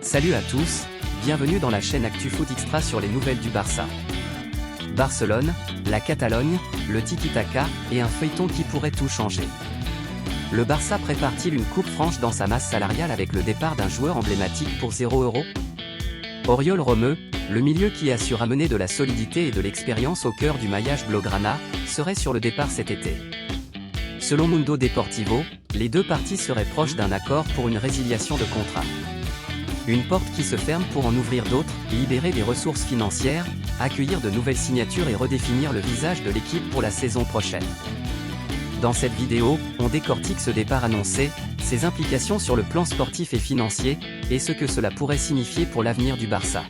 Salut à tous, bienvenue dans la chaîne ActuFoot Extra sur les nouvelles du Barça. Barcelone, la Catalogne, le tiki-taka et un feuilleton qui pourrait tout changer. Le Barça prépare-t-il une coupe franche dans sa masse salariale avec le départ d'un joueur emblématique pour 0 €? Oriol Romeu, le milieu qui a su ramener de la solidité et de l'expérience au cœur du maillage blaugrana, serait sur le départ cet été. Selon Mundo Deportivo, les deux parties seraient proches d'un accord pour une résiliation de contrat. Une porte qui se ferme pour en ouvrir d'autres, libérer des ressources financières, accueillir de nouvelles signatures et redéfinir le visage de l'équipe pour la saison prochaine. Dans cette vidéo, on décortique ce départ annoncé, ses implications sur le plan sportif et financier, et ce que cela pourrait signifier pour l'avenir du Barça.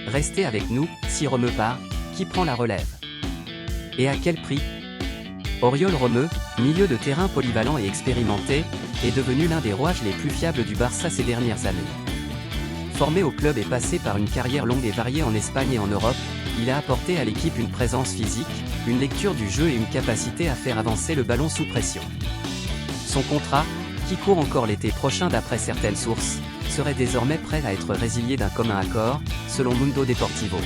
Restez avec nous, si Romeu part, qui prend la relève? Et à quel prix? Oriol Romeu, milieu de terrain polyvalent et expérimenté, est devenu l'un des rouages les plus fiables du Barça ces dernières années. Formé au club et passé par une carrière longue et variée en Espagne et en Europe, il a apporté à l'équipe une présence physique, une lecture du jeu et une capacité à faire avancer le ballon sous pression. Son contrat, qui court encore l'été prochain d'après certaines sources, serait désormais prêt à être résilié d'un commun accord, selon Mundo Deportivo.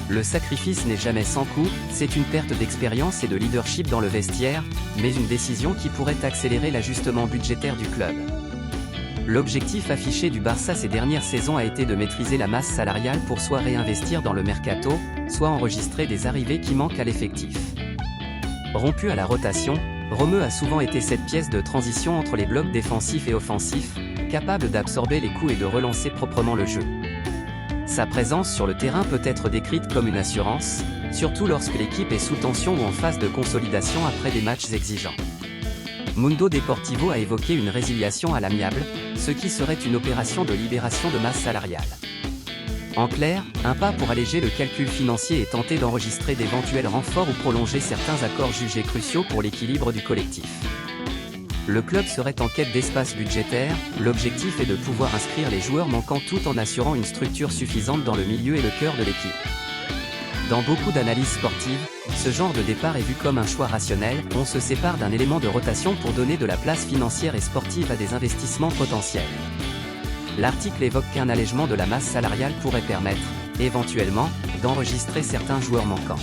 Le sacrifice n'est jamais sans coût, c'est une perte d'expérience et de leadership dans le vestiaire, mais une décision qui pourrait accélérer l'ajustement budgétaire du club. L'objectif affiché du Barça ces dernières saisons a été de maîtriser la masse salariale pour soit réinvestir dans le mercato, soit enregistrer des arrivées qui manquent à l'effectif. Rompu à la rotation, Romeu a souvent été cette pièce de transition entre les blocs défensifs et offensifs, capable d'absorber les coups et de relancer proprement le jeu. Sa présence sur le terrain peut être décrite comme une assurance, surtout lorsque l'équipe est sous tension ou en phase de consolidation après des matchs exigeants. Mundo Deportivo a évoqué une résiliation à l'amiable, ce qui serait une opération de libération de masse salariale. En clair, un pas pour alléger le calcul financier et tenter d'enregistrer d'éventuels renforts ou prolonger certains accords jugés cruciaux pour l'équilibre du collectif. Le club serait en quête d'espace budgétaire, l'objectif est de pouvoir inscrire les joueurs manquants tout en assurant une structure suffisante dans le milieu et le cœur de l'équipe. Dans beaucoup d'analyses sportives, ce genre de départ est vu comme un choix rationnel, on se sépare d'un élément de rotation pour donner de la place financière et sportive à des investissements potentiels. L'article évoque qu'un allègement de la masse salariale pourrait permettre, éventuellement, d'enregistrer certains joueurs manquants.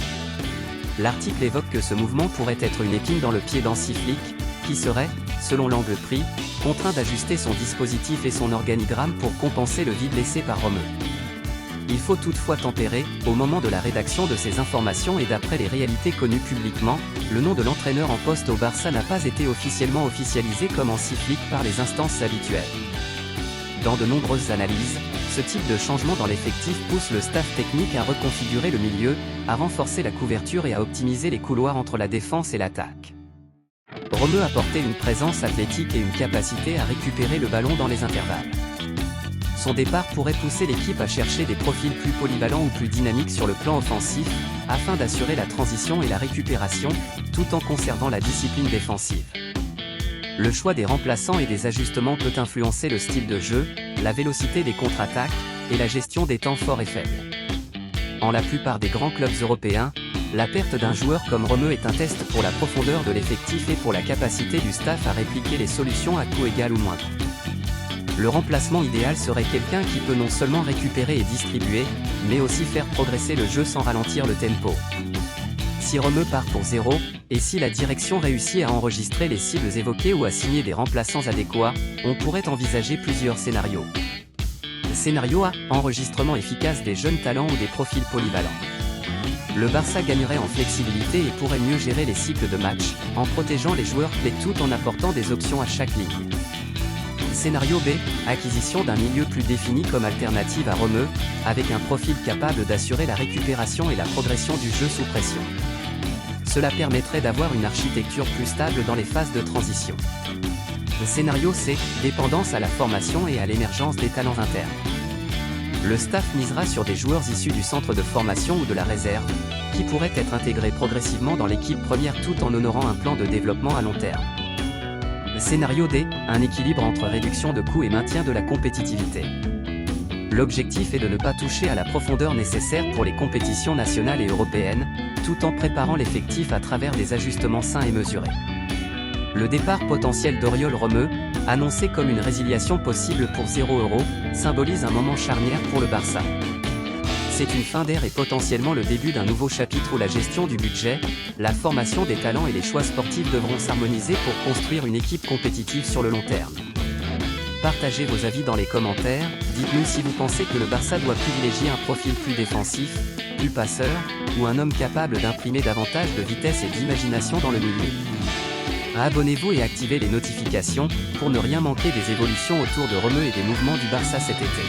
L'article évoque que ce mouvement pourrait être une épine dans le pied d'Hansi Flick, qui serait, selon l'angle pris, contraint d'ajuster son dispositif et son organigramme pour compenser le vide laissé par Romeu. Il faut toutefois tempérer, au moment de la rédaction de ces informations et d'après les réalités connues publiquement, le nom de l'entraîneur en poste au Barça n'a pas été officiellement officialisé comme Hansi Flick par les instances habituelles. Dans de nombreuses analyses, ce type de changement dans l'effectif pousse le staff technique à reconfigurer le milieu, à renforcer la couverture et à optimiser les couloirs entre la défense et l'attaque. Romeu apportait une présence athlétique et une capacité à récupérer le ballon dans les intervalles. Son départ pourrait pousser l'équipe à chercher des profils plus polyvalents ou plus dynamiques sur le plan offensif, afin d'assurer la transition et la récupération, tout en conservant la discipline défensive. Le choix des remplaçants et des ajustements peut influencer le style de jeu, la vélocité des contre-attaques, et la gestion des temps forts et faibles. En la plupart des grands clubs européens, la perte d'un joueur comme Romeu est un test pour la profondeur de l'effectif et pour la capacité du staff à répliquer les solutions à coût égal ou moindre. Le remplacement idéal serait quelqu'un qui peut non seulement récupérer et distribuer, mais aussi faire progresser le jeu sans ralentir le tempo. Si Romeu part pour 0, et si la direction réussit à enregistrer les cibles évoquées ou à signer des remplaçants adéquats, on pourrait envisager plusieurs scénarios. Scénario A, enregistrement efficace des jeunes talents ou des profils polyvalents. Le Barça gagnerait en flexibilité et pourrait mieux gérer les cycles de match, en protégeant les joueurs clés tout en apportant des options à chaque ligne. Scénario B, acquisition d'un milieu plus défini comme alternative à Romeu, avec un profil capable d'assurer la récupération et la progression du jeu sous pression. Cela permettrait d'avoir une architecture plus stable dans les phases de transition. Scénario C, dépendance à la formation et à l'émergence des talents internes. Le staff misera sur des joueurs issus du centre de formation ou de la réserve, qui pourraient être intégrés progressivement dans l'équipe première tout en honorant un plan de développement à long terme. Scénario D, un équilibre entre réduction de coûts et maintien de la compétitivité. L'objectif est de ne pas toucher à la profondeur nécessaire pour les compétitions nationales et européennes, tout en préparant l'effectif à travers des ajustements sains et mesurés. Le départ potentiel d'Oriol Romeu, Annoncé comme une résiliation possible pour 0 €, symbolise un moment charnière pour le Barça. C'est une fin d'ère et potentiellement le début d'un nouveau chapitre où la gestion du budget, la formation des talents et les choix sportifs devront s'harmoniser pour construire une équipe compétitive sur le long terme. Partagez vos avis dans les commentaires, dites-nous si vous pensez que le Barça doit privilégier un profil plus défensif, plus passeur, ou un homme capable d'imprimer davantage de vitesse et d'imagination dans le milieu. Abonnez-vous et activez les notifications, pour ne rien manquer des évolutions autour de Romeu et des mouvements du Barça cet été.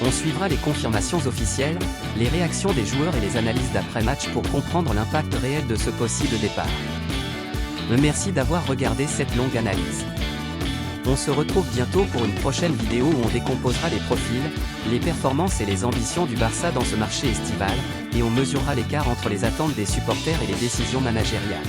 On suivra les confirmations officielles, les réactions des joueurs et les analyses d'après-match pour comprendre l'impact réel de ce possible départ. Merci d'avoir regardé cette longue analyse. On se retrouve bientôt pour une prochaine vidéo où on décomposera les profils, les performances et les ambitions du Barça dans ce marché estival, et on mesurera l'écart entre les attentes des supporters et les décisions managériales.